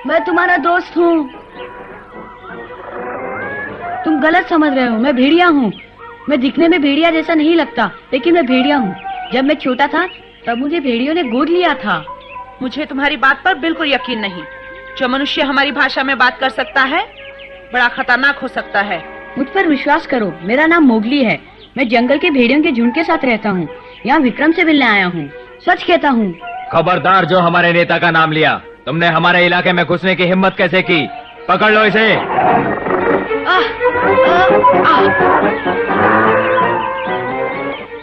मैं तुम्हारा दोस्त हूँ। तुम गलत समझ रहे हो, मैं भेड़िया हूँ। मैं दिखने में भेड़िया जैसा नहीं लगता, लेकिन मैं भेड़िया हूँ। जब मैं छोटा था तब मुझे भेड़ियों ने गोद लिया था। मुझे तुम्हारी बात पर बिल्कुल यकीन नहीं। जो मनुष्य हमारी भाषा में बात कर सकता है बड़ा खतरनाक हो सकता है। मुझ पर विश्वास करो, मेरा नाम मोगली है। मैं जंगल के भेड़ियों के झुंड के साथ रहता हूँ। यहाँ विक्रम से मिलने आया हूँ, सच कहता हूँ। खबरदार, जो हमारे नेता का नाम लिया। तुमने हमारे इलाके में घुसने की हिम्मत कैसे की? पकड़ लो इसे।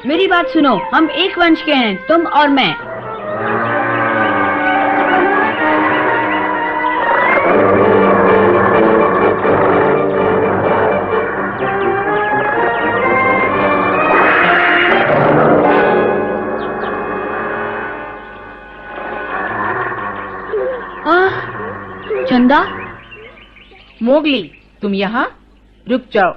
मेरी बात सुनो, हम एक वंश के हैं, तुम और मैं। चंदा। मोगली, तुम यहाँ? रुक जाओ,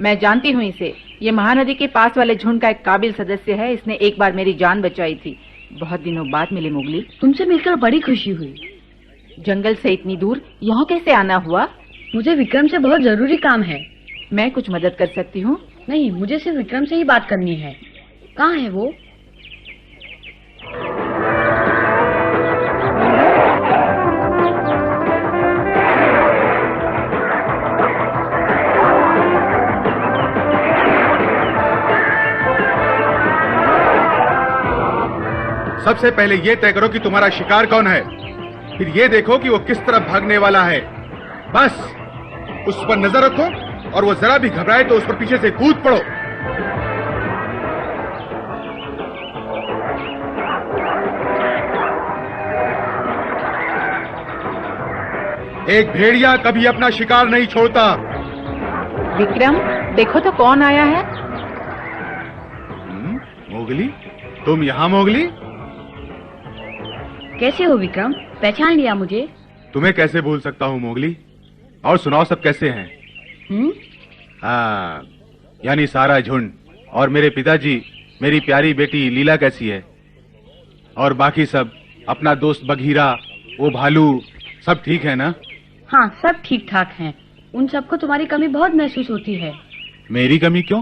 मैं जानती हूँ इसे। ये महानदी के पास वाले झुंड का एक काबिल सदस्य है। इसने एक बार मेरी जान बचाई थी। बहुत दिनों बाद मिली मोगली। तुमसे मिलकर बड़ी खुशी हुई। जंगल से इतनी दूर यहाँ कैसे आना हुआ? मुझे विक्रम से बहुत जरूरी काम है। मैं कुछ मदद कर सकती हूँ? नहीं, मुझे सिर्फ विक्रम से ही बात करनी है। कहाँ है वो? सबसे पहले ये तय करो कि तुम्हारा शिकार कौन है, फिर ये देखो कि वो किस तरफ भागने वाला है। बस उस पर नजर रखो, और वो जरा भी घबराए तो उस पर पीछे से कूद पड़ो। एक भेड़िया कभी अपना शिकार नहीं छोड़ता। विक्रम, देखो तो कौन आया है। मोगली, तुम यहाँ? मोगली, कैसे हो विक्रम? पहचान लिया मुझे? तुम्हें कैसे भूल सकता हूँ मोगली। और सुनाओ, सब कैसे हैं? हाँ, यानी सारा झुंड और मेरे पिताजी, मेरी प्यारी बेटी लीला कैसी है? और बाकी सब, अपना दोस्त बघीरा, वो भालू, सब ठीक है ना? हाँ, सब ठीक ठाक हैं। उन सबको तुम्हारी कमी बहुत महसूस होती है। मेरी कमी क्यों?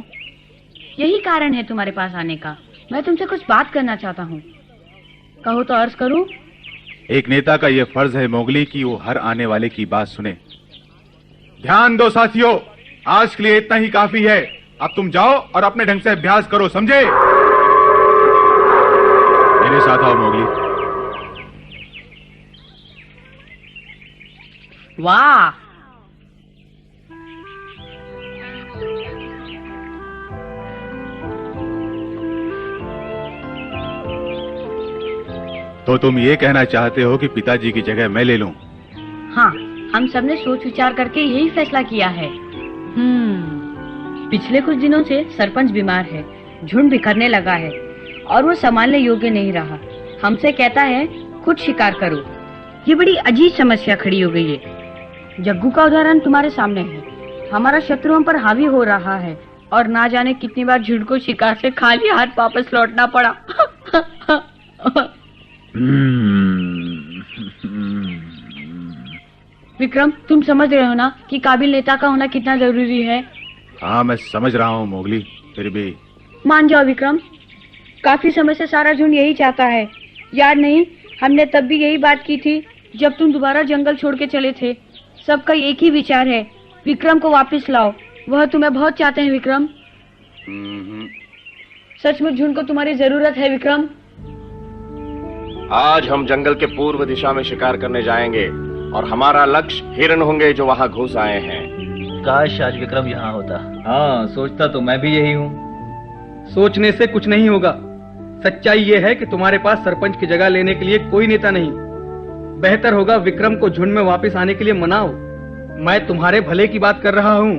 यही कारण है तुम्हारे पास आने का। मैं तुमसे कुछ बात करना चाहता हूँ। कहो तो अर्ज करूँ? एक नेता का यह फर्ज है मोगली कि वो हर आने वाले की बात सुने। ध्यान दो साथियों, आज के लिए इतना ही काफी है। अब तुम जाओ और अपने ढंग से अभ्यास करो, समझे? मेरे साथ आओ मोगली। वाह, तो तुम ये कहना चाहते हो कि पिताजी की जगह मैं ले लूं? हाँ, हम सबने सोच विचार करके यही फैसला किया है। पिछले कुछ दिनों से सरपंच बीमार है, झुंड बिखरने लगा है और वो संभालने योग्य नहीं रहा। हमसे कहता है खुद शिकार करो। ये बड़ी अजीब समस्या खड़ी हो गई है। जग्गू का उदाहरण तुम्हारे सामने है। हमारा शत्रु हम पर हावी हो रहा है और ना जाने कितनी बार झुंड को शिकार से खाली हाथ वापस लौटना पड़ा। विक्रम, तुम समझ रहे हो ना कि काबिल नेता का होना कितना जरूरी है? हाँ, मैं समझ रहा हूँ मोगली, फिर भी मान जाओ विक्रम, काफी समय से सारा झुंड यही चाहता है। याद नहीं, हमने तब भी यही बात की थी जब तुम दोबारा जंगल छोड़ के चले थे। सबका एक ही विचार है, विक्रम को वापस लाओ। वह तुम्हें बहुत चाहते हैं विक्रम। सचमुच झुंड को तुम्हारी जरूरत है विक्रम। आज हम जंगल के पूर्व दिशा में शिकार करने जाएंगे और हमारा लक्ष्य हिरण होंगे जो वहाँ घुस आए हैं। काश आज विक्रम यहाँ होता। हाँ, सोचता तो मैं भी यही हूँ। सोचने से कुछ नहीं होगा। सच्चाई ये है कि तुम्हारे पास सरपंच की जगह लेने के लिए कोई नेता नहीं। बेहतर होगा विक्रम को झुंड में वापस आने के लिए मनाओ। मैं तुम्हारे भले की बात कर रहा हूँ।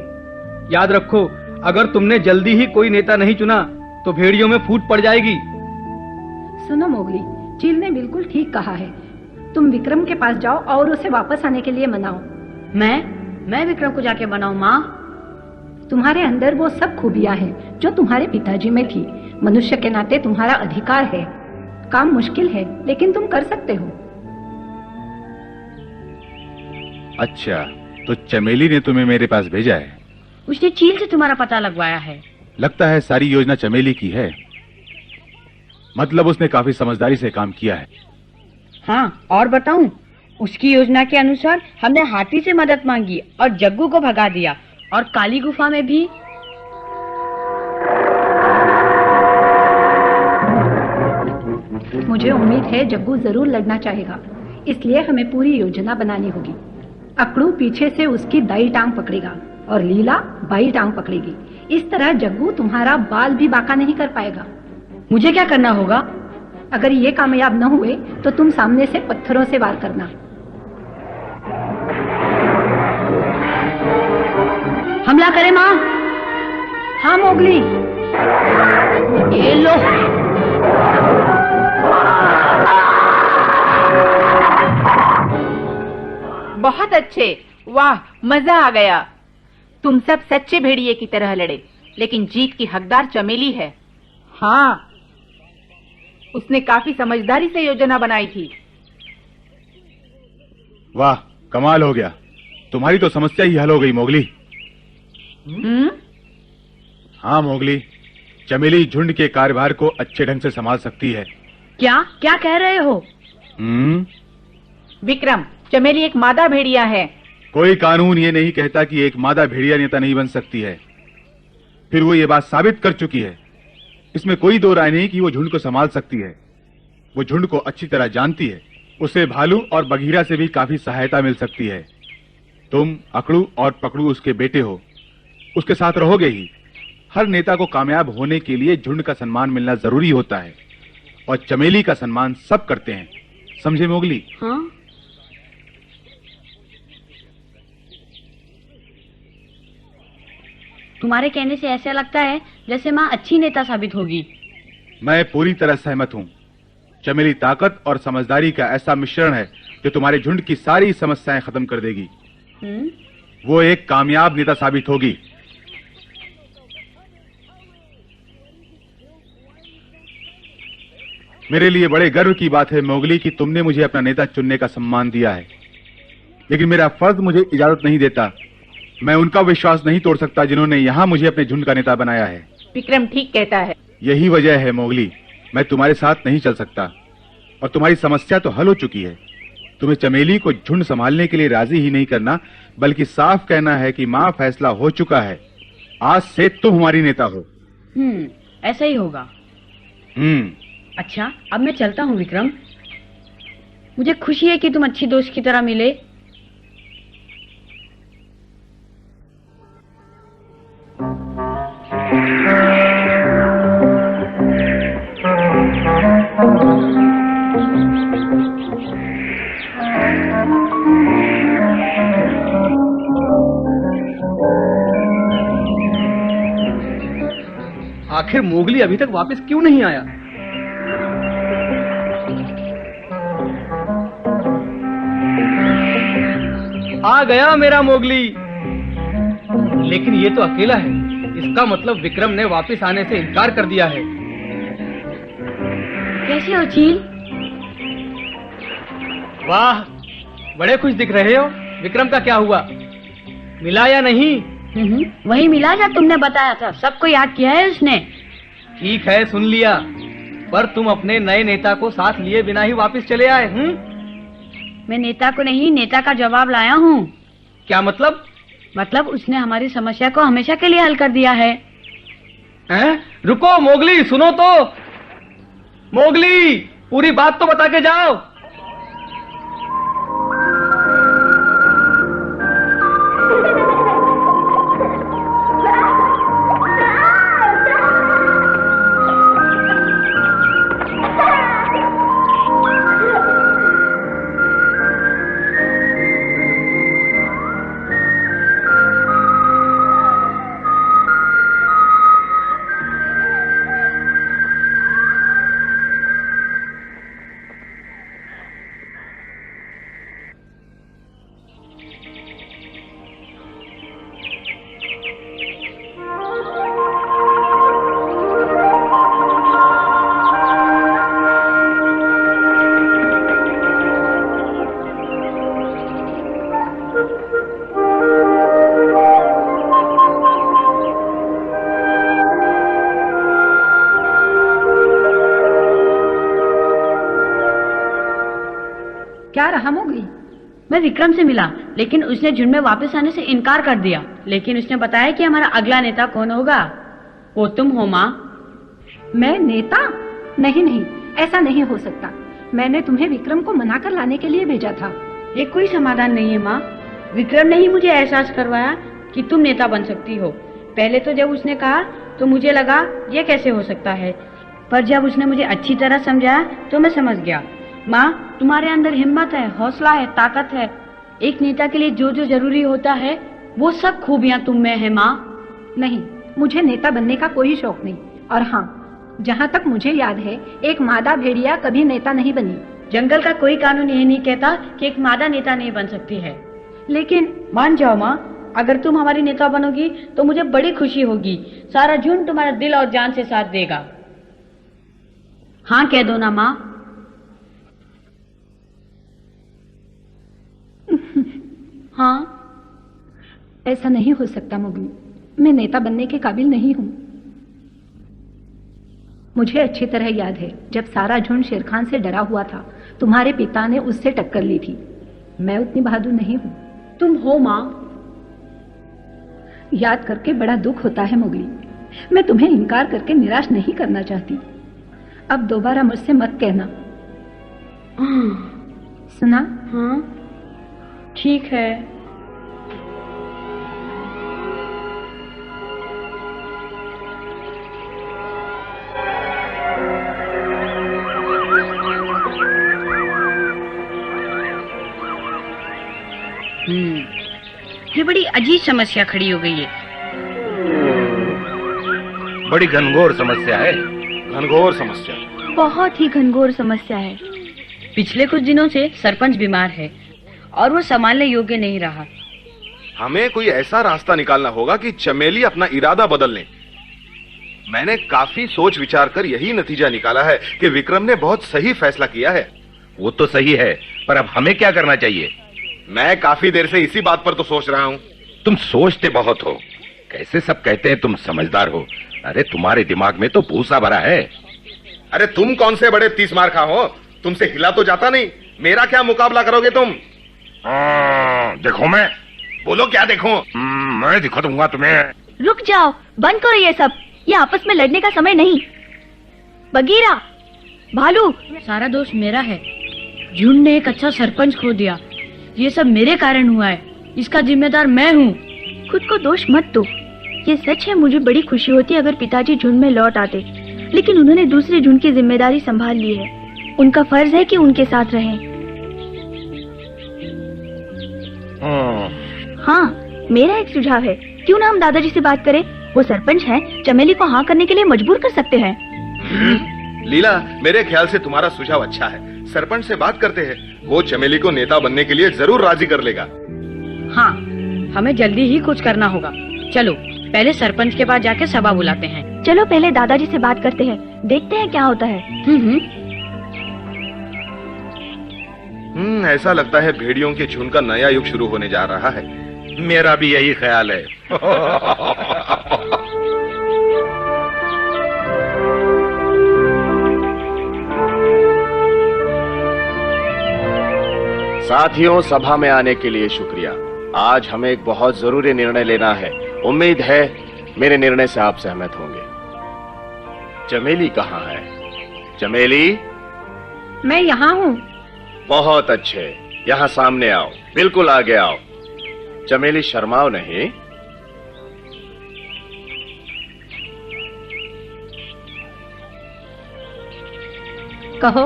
याद रखो, अगर तुमने जल्दी ही कोई नेता नहीं चुना तो भेड़ियों में फूट पड़ जाएगी। सुनो मोगली, चील ने बिल्कुल ठीक कहा है। तुम विक्रम के पास जाओ और उसे वापस आने के लिए मनाओ। मैं विक्रम को जाके मनाऊं? माँ, तुम्हारे अंदर वो सब खूबियां हैं जो तुम्हारे पिताजी में थी। मनुष्य के नाते तुम्हारा अधिकार है। काम मुश्किल है लेकिन तुम कर सकते हो। अच्छा, तो चमेली ने तुम्हें मेरे पास भेजा है? उसने चील से तुम्हारा पता लगवाया है। लगता है सारी योजना चमेली की है। मतलब उसने काफी समझदारी से काम किया है। हाँ, और बताऊं, उसकी योजना के अनुसार हमने हाथी से मदद मांगी और जग्गू को भगा दिया, और काली गुफा में भी। मुझे उम्मीद है जग्गू जरूर लड़ना चाहेगा, इसलिए हमें पूरी योजना बनानी होगी। अकड़ू पीछे से उसकी दाई टांग पकड़ेगा और लीला बाई टांग पकड़ेगी। इस तरह जग्गू तुम्हारा बाल भी बांका नहीं कर पाएगा। मुझे क्या करना होगा? अगर ये कामयाब न हुए तो तुम सामने से पत्थरों से वार करना। हमला करें माँ? हाँ मोगली। ये लो। बहुत अच्छे, वाह, मजा आ गया। तुम सब सच्चे भेड़िए की तरह लड़े, लेकिन जीत की हकदार चमेली है। हाँ, उसने काफी समझदारी से योजना बनाई थी। वाह, कमाल हो गया। तुम्हारी तो समस्या ही हल हो गई मोगली। हाँ मोगली, चमेली झुंड के कार्यभार को अच्छे ढंग से संभाल सकती है। क्या क्या कह रहे हो? विक्रम, चमेली एक मादा भेड़िया है। कोई कानून ये नहीं कहता कि एक मादा भेड़िया नेता नहीं बन सकती है। फिर वो ये बात साबित कर चुकी है। इसमें कोई दो राय नहीं कि वो झुंड को संभाल सकती है। वो झुंड को अच्छी तरह जानती है। उसे भालू और बघीरा से भी काफी सहायता मिल सकती है। तुम अकड़ू और पकड़ू उसके बेटे हो, उसके साथ रहोगे ही। हर नेता को कामयाब होने के लिए झुंड का सम्मान मिलना जरूरी होता है, और चमेली का सम्मान सब करते हैं। समझे मोगली? हाँ। तुम्हारे कहने से ऐसा लगता है जैसे माँ अच्छी नेता साबित होगी। मैं पूरी तरह सहमत हूँ। चमेली ताकत और समझदारी का ऐसा मिश्रण है जो तुम्हारे झुंड की सारी समस्याएं खत्म कर देगी। वो एक कामयाब नेता साबित होगी। मेरे लिए बड़े गर्व की बात है मोगली कि तुमने मुझे अपना नेता चुनने का सम्मान दिया है, लेकिन मेरा फर्ज मुझे इजाजत नहीं देता। मैं उनका विश्वास नहीं तोड़ सकता जिन्होंने यहाँ मुझे अपने झुंड का नेता बनाया है। विक्रम ठीक कहता है। यही वजह है मोगली, मैं तुम्हारे साथ नहीं चल सकता। और तुम्हारी समस्या तो हल हो चुकी है। तुम्हें चमेली को झुंड संभालने के लिए राजी ही नहीं करना, बल्कि साफ कहना है कि माँ फैसला हो चुका है, आज से तुम हमारी नेता हो। ऐसा ही होगा। अच्छा, अब मैं चलता हूँ विक्रम। मुझे खुशी है कि तुम अच्छी दोस्त की तरह मिले। आखिर मोगली अभी तक वापस क्यों नहीं आया? आ गया मेरा मोगली। लेकिन ये तो अकेला है। इसका मतलब विक्रम ने वापस आने से इनकार कर दिया है। कैसे हो चील? वाह, बड़े खुश दिख रहे हो। विक्रम का क्या हुआ, मिला या नहीं? वही मिला जब तुमने बताया था। सबको याद किया है उसने। ठीक है, सुन लिया। पर तुम अपने नए नेता को साथ लिए बिना ही वापस चले आए। मैं नेता को नहीं, नेता का जवाब लाया हूँ। क्या मतलब? मतलब उसने हमारी समस्या को हमेशा के लिए हल कर दिया है। रुको मोगली, सुनो तो। मोगली, पूरी बात तो बता के जाओ। रहा मोगली? मैं विक्रम से मिला, लेकिन उसने झुंड में वापस आने से इनकार कर दिया। लेकिन उसने बताया कि हमारा अगला नेता कौन होगा। वो तुम हो माँ। मैं नेता? नहीं नहीं, ऐसा नहीं हो सकता। मैंने तुम्हें विक्रम को मनाकर लाने के लिए भेजा था। ये कोई समाधान नहीं है माँ। विक्रम ने ही मुझे एहसास करवाया कि तुम नेता बन सकती हो। पहले तो जब उसने कहा तो मुझे लगा ये कैसे हो सकता है, पर जब उसने मुझे अच्छी तरह समझाया तो मैं समझ गया। माँ, तुम्हारे अंदर हिम्मत है, हौसला है, ताकत है। एक नेता के लिए जो जो जरूरी होता है वो सब खूबियाँ तुम में है माँ। नहीं, मुझे नेता बनने का कोई शौक नहीं। और हाँ, जहाँ तक मुझे याद है, एक मादा भेड़िया कभी नेता नहीं बनी। जंगल का कोई कानून ये नहीं कहता कि एक मादा नेता नहीं बन सकती है। लेकिन मान जाओ माँ, अगर तुम हमारी नेता बनोगी तो मुझे बड़ी खुशी होगी। सारा झुंड तुम्हारा दिल और जान से साथ देगा। हाँ कह दो ना माँ। हाँ। ऐसा नहीं हो सकता मोगली, मैं नेता बनने के काबिल नहीं हूँ। मुझे अच्छी तरह याद है, जब सारा झुंड शेरखान से डरा हुआ था, तुम्हारे पिता ने उससे टक्कर ली थी। मैं उतनी बहादुर नहीं हूँ। तुम हो माँ। याद करके बड़ा दुख होता है मोगली। मैं तुम्हें इनकार करके निराश नहीं करना चाहती। अब दोबारा मुझसे मत कहना, सुना? हाँ ठीक है। ये बड़ी अजीब समस्या खड़ी हो गई है। बड़ी घनघोर समस्या है। घनघोर समस्या, बहुत ही घनघोर समस्या है। पिछले कुछ दिनों से सरपंच बीमार है और वो संभालने योग्य नहीं रहा। हमें कोई ऐसा रास्ता निकालना होगा कि चमेली अपना इरादा बदल ले। मैंने काफी सोच विचार कर यही नतीजा निकाला है कि विक्रम ने बहुत सही फैसला किया है। वो तो सही है, पर अब हमें क्या करना चाहिए? मैं काफी देर से इसी बात पर तो सोच रहा हूँ। तुम सोचते बहुत हो। कैसे सब कहते हैं तुम समझदार हो। अरे तुम्हारे दिमाग में तो भूसा भरा है। अरे तुम कौन से बड़े 30 मार खा हो, तुमसे हिला तो जाता नहीं। मेरा क्या मुकाबला करोगे तुम? देखो मैं। बोलो क्या देखो? मैं दिखा दूंगा तुम्हें। रुक जाओ, बंद करो ये सब। ये आपस में लड़ने का समय नहीं। बगीरा, भालू, सारा दोष मेरा है। झुंड ने एक अच्छा सरपंच खो दिया। ये सब मेरे कारण हुआ है। इसका जिम्मेदार मैं हूँ। खुद को दोष मत दो। ये सच है, मुझे बड़ी खुशी होती अगर पिताजी झुंड में लौट आते, लेकिन उन्होंने दूसरे झुंड की जिम्मेदारी संभाल ली है। उनका फर्ज है कि उनके साथ रहें। हाँ, मेरा एक सुझाव है। क्यों ना हम दादाजी से बात करें? वो सरपंच हैं, चमेली को हाँ करने के लिए मजबूर कर सकते हैं। लीला, मेरे ख्याल से तुम्हारा सुझाव अच्छा है। सरपंच से बात करते हैं, वो चमेली को नेता बनने के लिए जरूर राजी कर लेगा। हाँ, हमें जल्दी ही कुछ करना होगा। चलो पहले सरपंच के पास जाके सभा बुलाते हैं। चलो पहले दादाजी से बात करते हैं, देखते हैं क्या होता है। ऐसा लगता है भेड़ियों के झुंड का नया युग शुरू होने जा रहा है। मेरा भी यही ख्याल है। साथियों, सभा में आने के लिए शुक्रिया। आज हमें एक बहुत जरूरी निर्णय लेना है। उम्मीद है मेरे निर्णय से आप सहमत होंगे। चमेली कहाँ है? चमेली? मैं यहाँ हूँ। बहुत अच्छे, यहाँ सामने आओ, बिल्कुल आगे आओ। चमेली, शर्माओ नहीं। कहो।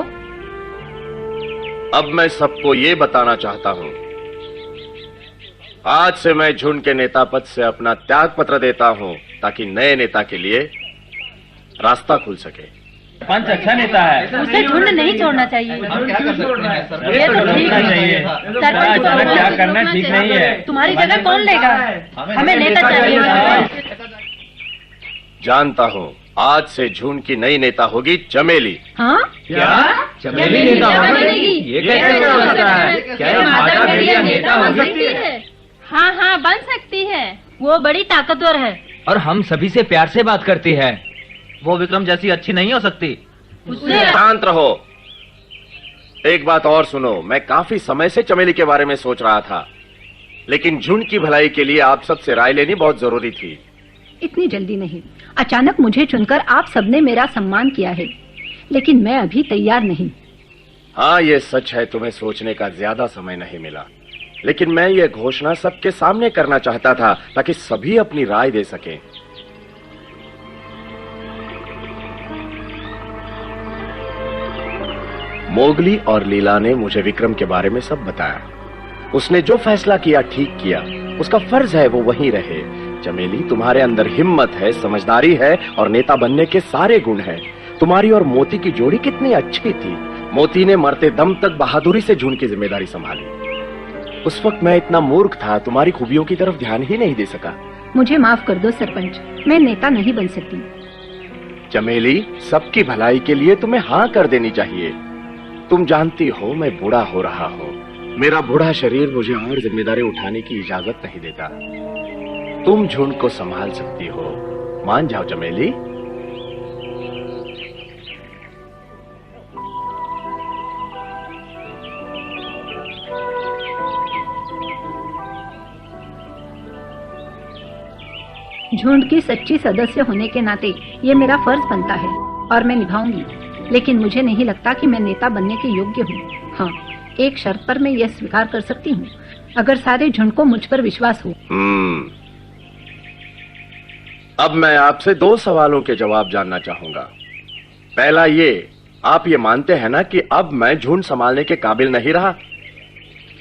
अब मैं सबको ये बताना चाहता हूं, आज से मैं झुंड के नेता पद से अपना त्याग पत्र देता हूं, ताकि नए नेता के लिए रास्ता खुल सके। पंच अच्छा नेता है, उसे झुंड नहीं छोड़ना चाहिए। ये तो ठीक चाहिए। सरपंच क्या करना ठीक नहीं है। तुम्हारी जगह कौन लेगा? हमें नेता चाहिए। जानता हूं, आज से झुंड की नई नेता होगी चमेली। हाँ? क्या चमेली नेता होगी? ये कैसे हो सकता है? क्या ये माता भेड़िया नेता हो सकती है? हाँ हाँ, बन सकती है। वो बड़ी ताकतवर है और हम सभी से प्यार से बात करती है। वो विक्रम जैसी अच्छी नहीं हो सकती। शांत रहो। एक बात और सुनो, मैं काफी समय से चमेली के बारे में सोच रहा था, लेकिन झुंड की भलाई के लिए आप सबसे राय लेनी बहुत जरूरी थी। इतनी जल्दी नहीं। अचानक मुझे चुनकर आप सबने मेरा सम्मान किया है, लेकिन मैं अभी तैयार नहीं। हाँ, ये सच है, तुम्हें सोचने का ज्यादा समय नहीं मिला, लेकिन मैं ये घोषणा सबके सामने करना चाहता था ताकि सभी अपनी राय दे सकें। मोगली और लीला ने मुझे विक्रम के बारे में सब बताया। उसने जो फैसला किया ठीक किया, उसका फर्ज है वो वहीं रहे। चमेली, तुम्हारे अंदर हिम्मत है, समझदारी है और नेता बनने के सारे गुण हैं। तुम्हारी और मोती की जोड़ी कितनी अच्छी थी। मोती ने मरते दम तक बहादुरी से झुंड की जिम्मेदारी संभाली। उस वक्त मैं इतना मूर्ख था, तुम्हारी खूबियों की तरफ ध्यान ही नहीं दे सका। मुझे माफ कर दो सरपंच, मैं नेता नहीं बन सकती। चमेली, सबकी भलाई के लिए तुम्हें हाँ कर देनी चाहिए। तुम जानती हो मैं बूढ़ा हो रहा हूँ। मेरा बूढ़ा शरीर मुझे और जिम्मेदारी उठाने की इजाजत नहीं देता। तुम झुंड को संभाल सकती हो, मान जाओ चमेली। झुंड की सच्ची सदस्य होने के नाते ये मेरा फर्ज बनता है और मैं निभाऊंगी, लेकिन मुझे नहीं लगता कि मैं नेता बनने के योग्य हूँ। हाँ, एक शर्त पर मैं यह स्वीकार कर सकती हूँ, अगर सारे झुंड को मुझ पर विश्वास हो। अब मैं आपसे 2 सवालों के जवाब जानना चाहूंगा। पहला ये, आप ये मानते हैं ना कि अब मैं झुंड संभालने के काबिल नहीं रहा?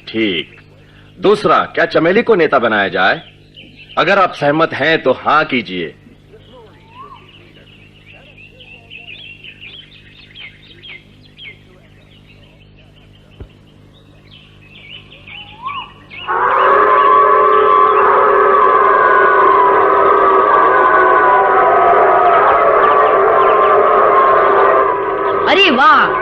ठीक। दूसरा, क्या चमेली को नेता बनाया जाए? अगर आप सहमत हैं तो हाँ कीजिए। अरे वाह!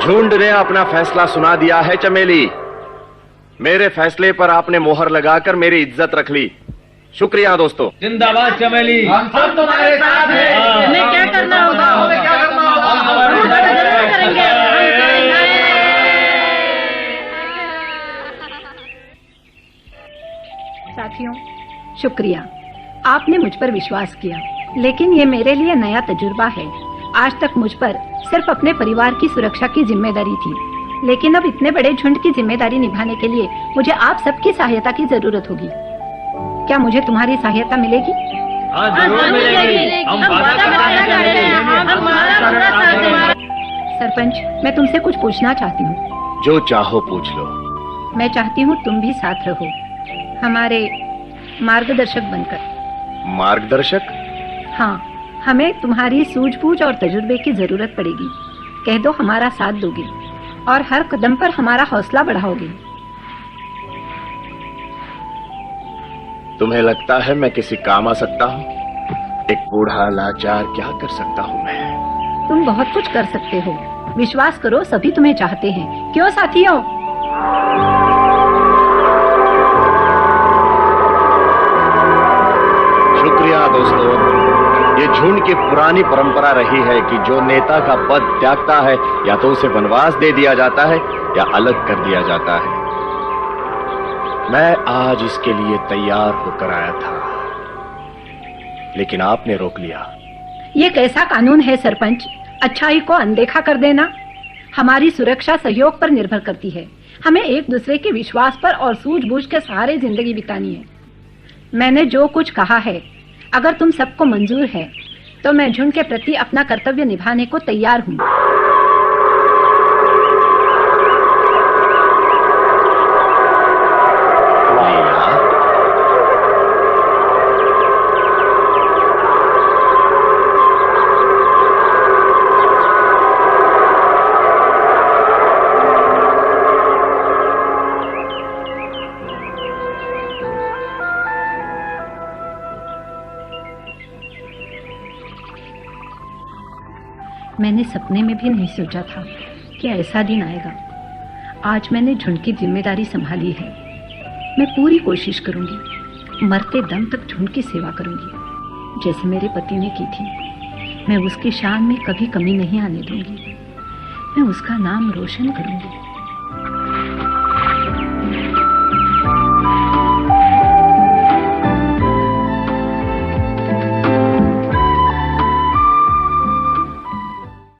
झुंड ने अपना फैसला सुना दिया है चमेली। मेरे फैसले पर आपने मोहर लगाकर मेरी इज्जत रख ली। शुक्रिया दोस्तों। जिंदाबाद चमेली। हम सब तुम्हारे साथ हैं। हमें क्या करना होगा? साथियों, शुक्रिया, आपने मुझ पर विश्वास किया, लेकिन ये मेरे लिए नया तजुर्बा है। आज तक मुझ पर सिर्फ अपने परिवार की सुरक्षा की जिम्मेदारी थी, लेकिन अब इतने बड़े झुंड की जिम्मेदारी निभाने के लिए मुझे आप सबकी सहायता की जरूरत होगी। क्या मुझे तुम्हारी सहायता मिलेगी? हाँ, जरूर मिलेगी। हम वादा करते हैं, हम तुम्हारा पूरा साथ देंगे। सरपंच, मैं तुमसे कुछ पूछना चाहती हूँ। जो चाहो पूछ लो। मैं चाहती हूँ तुम भी साथ रहो, हमारे मार्गदर्शक बनकर। मार्गदर्शक? हाँ, हमें तुम्हारी सूझबूझ और तजुर्बे की जरूरत पड़ेगी। कह दो हमारा साथ दोगे और हर कदम पर हमारा हौसला बढ़ाओगे। तुम्हें लगता है मैं किसी काम आ सकता हूँ? एक बूढ़ा लाचार क्या कर सकता हूँ मैं? तुम बहुत कुछ कर सकते हो, विश्वास करो, सभी तुम्हें चाहते हैं। क्यों साथियों? शुक्रिया दोस्तों। ये झुंड की पुरानी परंपरा रही है कि जो नेता का पद त्यागता है या तो उसे वनवास दे दिया जाता है या अलग कर दिया जाता है। मैं आज इसके लिए तैयार होकर आया था, लेकिन आपने रोक लिया। ये कैसा कानून है सरपंच? अच्छाई को अनदेखा कर देना। हमारी सुरक्षा सहयोग पर निर्भर करती है। हमें एक दूसरे के विश्वास पर और सूझबूझ के सहारे जिंदगी बितानी है। मैंने जो कुछ कहा है, अगर तुम सबको मंजूर है तो मैं झुंड के प्रति अपना कर्तव्य निभाने को तैयार हूँ। मैंने सपने में भी नहीं सोचा था कि ऐसा दिन आएगा। आज मैंने झुंड की जिम्मेदारी संभाली है। मैं पूरी कोशिश करूंगी मरते दम तक झुंड की सेवा करूंगी, जैसे मेरे पति ने की थी। मैं उसकी शान में कभी कमी नहीं आने दूंगी। मैं उसका नाम रोशन करूंगी।